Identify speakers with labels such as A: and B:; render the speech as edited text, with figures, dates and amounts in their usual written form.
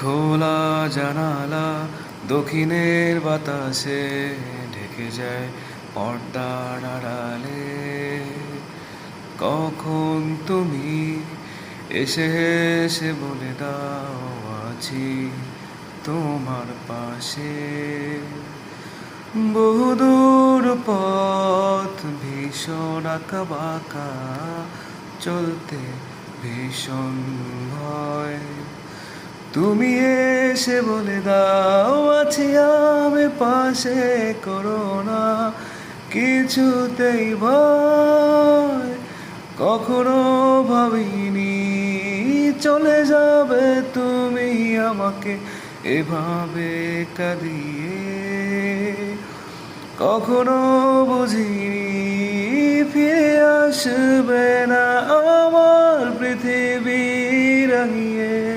A: খোলা জানালা দক্ষিণের বাতাসে ঢেকে যায় পর্দার আড়ালে। কখন তুমি এসে এসে বলে দাও আছি তোমার পাশে। বহুদূর পথ ভীষণ আঁকা বাঁকা, চলতে ভীষণ ভয়। তুমি এসে বলে দাও আছি আমি পাশে, করো না কিছুতেই ভয়। কখনো ভাবিনি চলে যাবে তুমি আমাকে এভাবে কাঁদিয়ে। কখনো বুঝিনি ফিরে আসবে না আমার পৃথিবী রাঙিয়ে।